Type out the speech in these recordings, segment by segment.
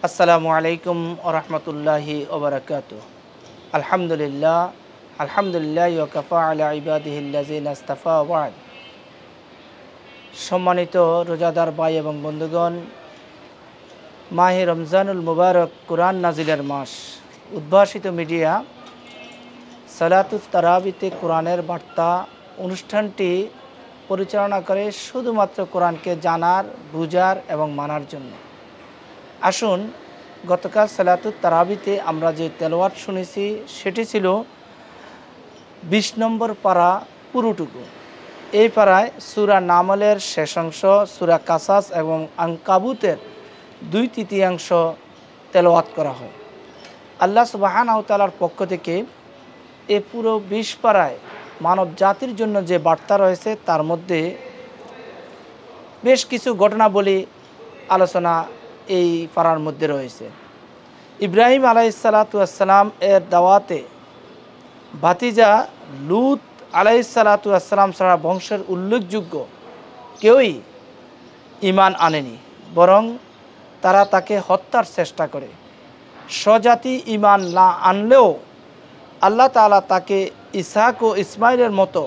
আসসালামু আলাইকুম ওয়া রাহমাতুল্লাহি ওয়া বারাকাতুহু। আলহামদুলিল্লাহ আলহামদুলিল্লাহি ওয়া কাফা আলা ইবাদিহিল্লাযিনা ইসতাফা ওয়া বা'দ। সম্মানিত রোজাদার ভাই এবং বন্ধুগণ, মাহে রমজানুল মুবারক কোরআন নাজিলের মাস। উদ্ভাসিত মিডিয়া সালাতুত তারাবিতে কোরআনের বার্তা অনুষ্ঠানটি পরিচালনা করে শুধুমাত্র কোরআনকে জানার, বুঝার এবং মানার জন্য। আসুন, গতকাল সালাতুত তারাবিতে আমরা যে তেলাওয়াত শুনেছি সেটি ছিল ২০ নম্বর পারা পুরোটুকু। এই পারায় সূরা নামলের শেষ অংশ, সূরা কাসাস এবং আনকাবুতের ২/৩ তেলাওয়াত করা হয়। আল্লাহ সুবহানাহু ওয়া তাআলার পক্ষ থেকে এ পুরো ২০ পারায় মানব জাতির জন্য যে বার্তা রয়েছে তার মধ্যে বেশ কিছু ঘটনাবলী আলোচনা এই পারার মধ্যে রয়েছে। ইব্রাহিম আলাইহিসসালাতু ওয়াসসালাম এর দাওয়াতে ভাতিজা লূত আলাইহিসসালাতু ওয়াসসালাম ছাড়া বংশের উল্লেখযোগ্য কেউই ঈমান আনেনি, বরং তারা তাকে হত্যার চেষ্টা করে। স্বজাতি ঈমান না আনলেও আল্লাহ তাআলা তাকে ইসহাক ও ইসমাইলের মতো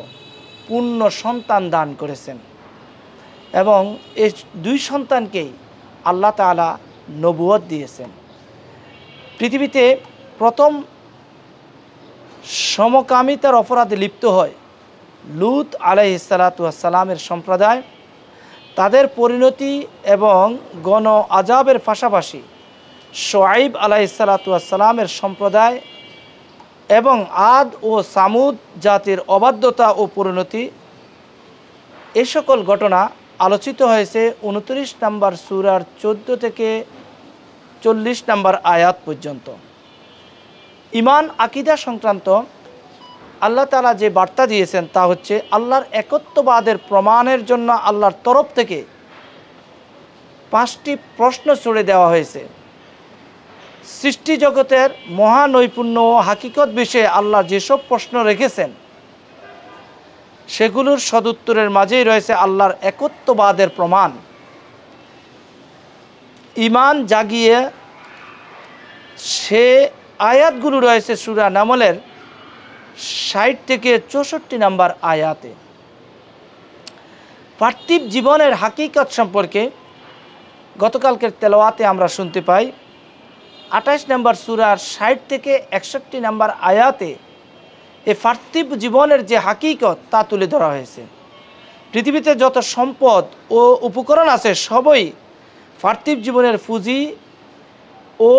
পূর্ণ সন্তান দান করেছেন এবং এই দুই সন্তানকেই আল্লাহ তাআলা নবুয়ত দিয়েছেন। পৃথিবীতে প্রথম সমকামিতার অপরাধে লিপ্ত হয় লূত আলাইহিসসালাতু ওয়াসসালামের সম্প্রদায়। তাদের পরিণতি এবং গণ আযাবের পাশাপাশি শুআয়ব আলাইহিসসালাতু ওয়াসসালামের সম্প্রদায় এবং আদ ও সামুদ জাতির অবাধ্যতা ও পরিণতি, এই সকল ঘটনা আলোচিত হয়েছে ২৯ নম্বর সূরার ১৪ থেকে ৪০ নম্বর আয়াত পর্যন্ত। ঈমান আকীদা সংক্রান্ত আল্লাহ তাআলা যে বার্তা দিয়েছেন তা হচ্ছে আল্লাহর একত্ববাদের প্রমাণের জন্য আল্লাহর তরফ থেকে ৫টি প্রশ্ন ছুড়ে দেওয়া হয়েছে। সৃষ্টি জগতের মহানৈপুণ্য ও হাকিকত বিষয়ে আল্লাহ যেসব প্রশ্ন রেখেছেন সেগুলোর সদুত্তরের মাঝেই রয়েছে আল্লাহর একত্ববাদের প্রমাণ। ঈমান জাগিয়ে সে আয়াতগুলো রয়েছে সূরা নামলের ৬০ থেকে ৬৪ নম্বর আয়াতে। পার্থিব জীবনের হাকিকত সম্পর্কে গতকালকের তেলাওয়াতে আমরা শুনতে পাই ২৮ নম্বর সূরার ৬০ থেকে ৬১ নম্বর আয়াতে এই পার্থিব জীবনের যে হাকিকত তা তুলে ধরা হয়েছে। পৃথিবীতে যত সম্পদ ও উপকরণ আছে সবই পার্থিব জীবনের পুঁজি ও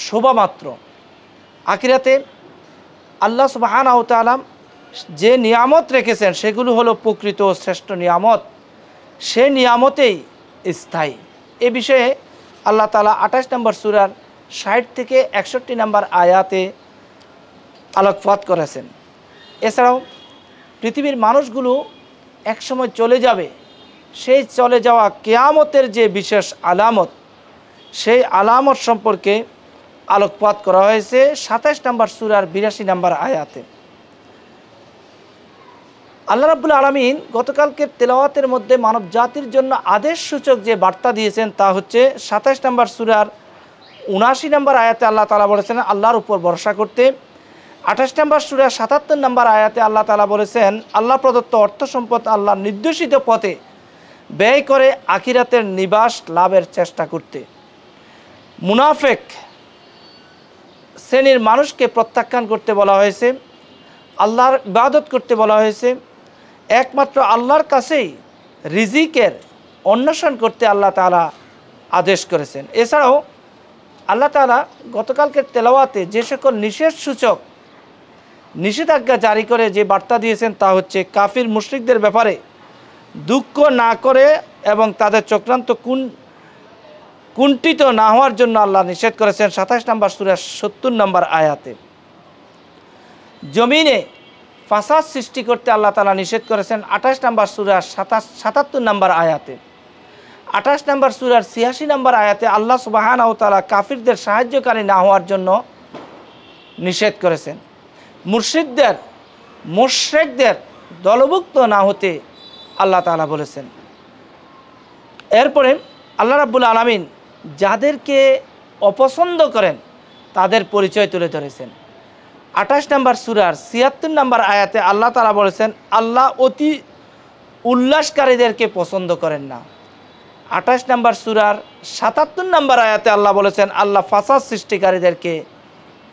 শোভামাত্র। আখিরাতে আল্লাহ সুবহানাহু ওয়া তাআলা যে নিয়ামত রেখেছেন সেগুলো হলো প্রকৃত ও শ্রেষ্ঠ নিয়ামত, সে নিয়ামতেই স্থায়ী। এ বিষয়ে আল্লাহ তাআলা ২৮ নম্বর সূরার ৬০ থেকে ৬১ নম্বর আয়াতে আলোকপাত করেছেন। এছাড়াও পৃথিবীর মানুষগুলো একসময় চলে যাবে, সেই চলে যাওয়া কিয়ামতের যে বিশেষ আলামত, সেই আলামত সম্পর্কে আলোকপাত করা হয়েছে ২৭ নম্বর সূরার ৮২ নম্বর আয়াতে। আল্লাহ রাব্বুল আলামিন গতকালকের তেলাওয়াতের মধ্যে মানব জাতির জন্য আদেশ সূচক যে বার্তা দিয়েছেন তা হচ্ছে ২৭ নম্বর সূরার ৭৯ নম্বর আয়াতে আল্লাহ তাআলা বলেছেন আল্লাহর উপর ভরসা করতে। ২৮ নম্বর সূরার ৭৭ নম্বর আয়াতে আল্লাহ তাআলা বলেছেন আল্লাহ প্রদত্ত অর্থ সম্পদ আল্লাহর নির্দেশিত পথে ব্যয় করে আখিরাতের নিবাস লাভের চেষ্টা করতে। মুনাফিক শ্রেণীর মানুষকে প্রত্যাখ্যান করতে বলা হয়েছে, আল্লাহর ইবাদত করতে বলা হয়েছে, একমাত্র আল্লাহর কাছেই রিজিকের অন্বেষণ করতে আল্লাহ তাআলা আদেশ করেছেন। এছাড়াও আল্লাহ তাআলা গতকালকের তেলাওয়াতে যে সকল নিষেধসূচক নিষেধাজ্ঞা জারি করে যে বার্তা দিয়েছেন তা হচ্ছে কাফির মুশরিকদের ব্যাপারে দুঃখ না করে এবং তাদের চক্রান্ত কুণ্ঠিত না হওয়ার জন্য আল্লাহ নিষেধ করেছেন ২৭ নম্বর সূরার ৭০ নম্বর আয়াতে। জমিনে ফাসাদ সৃষ্টি করতে আল্লাহ তাআলা নিষেধ করেছেন ২৮ নম্বর সূরার ৭৭ নম্বর আয়াতে। ২৮ নম্বর সূরার ৮৬ নম্বর আয়াতে আল্লাহ সুবহানাহু ওয়া তাআলা কাফিরদের সাহায্যকারী না হওয়ার জন্য নিষেধ করেছেন। মুশরিকদের দলভুক্ত না হতে আল্লাহ তাআলা বলেছেন। এরপরে আল্লাহ রাব্বুল আলামিন যাদেরকে অপছন্দ করেন তাদের পরিচয় তুলে ধরেছেন। 28 নম্বর সূরার 76 নম্বর আয়াতে আল্লাহ তাআলা বলেছেন আল্লাহ অতি উল্লাসকারীদেরকে পছন্দ করেন না। 28 নম্বর সূরার 77 নম্বর আয়াতে আল্লাহ বলেছেন আল্লাহ ফাসাদ সৃষ্টিকারীদেরকে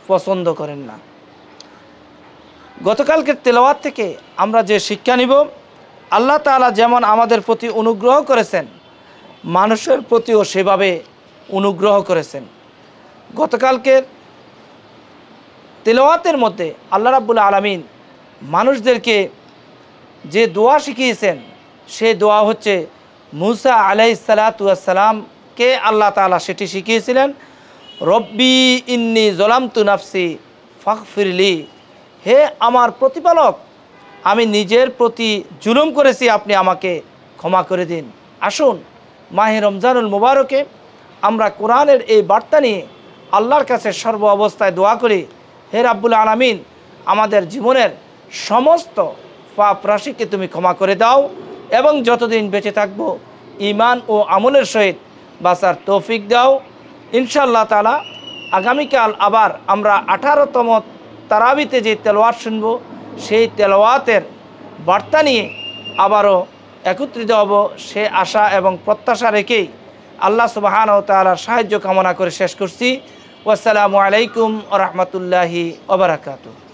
পছন্দ করেন না। গতকালকের তেলাওয়াত থেকে আমরা যে শিক্ষা নিব, আল্লাহ তাআলা যেমন আমাদের প্রতি অনুগ্রহ করেছেন মানুষের প্রতিও সেভাবে অনুগ্রহ করেছেন। গতকালকের তেলাওয়াতের মধ্যে আল্লাহ রাব্বুল আলামিন মানুষদেরকে যে দোয়া শিখিয়েছেন সেই দোয়া হচ্ছে মুসা আলাইহিস সালাতু ওয়াস সালামকে আল্লাহ তাআলা সেটি শিখিয়েছিলেন, রব্বি ইন্নী যলামতু নাফসি ফাগফিরলি, হে আমার প্রতিপালক আমি নিজের প্রতি জুলুম করেছি, আপনি আমাকে ক্ষমা করে দিন। আসুন মাহে রমজানুল মুবারকে আমরা কোরআনের এই বার্তা নিয়ে আল্লাহর কাছে সর্ব অবস্থায় দোয়া করি, হে রাব্বুল আলামিন আমাদের জীবনের সমস্ত পাপ রাশিকে তুমি ক্ষমা করে দাও এবং যতদিন বেঁচে থাকব ঈমান ও আমলের সহিত বাঁচার তৌফিক দাও। ইনশাআল্লাহ তাআলা আগামীকাল আবার আমরা 18তম তারাবিতে যে তেলাওয়াত শুনব সেই তেলাওয়াতের বার্তা নিয়ে আবারও একত্রিত হব, সে আশা এবং প্রত্যাশা রেখেই আল্লাহ সুবহানাহু ওয়া তাআলার সাহায্য কামনা করে শেষ করছি। আসসালামু আলাইকুম ওয়া রাহমাতুল্লাহি ওয়া বারাকাতুহু।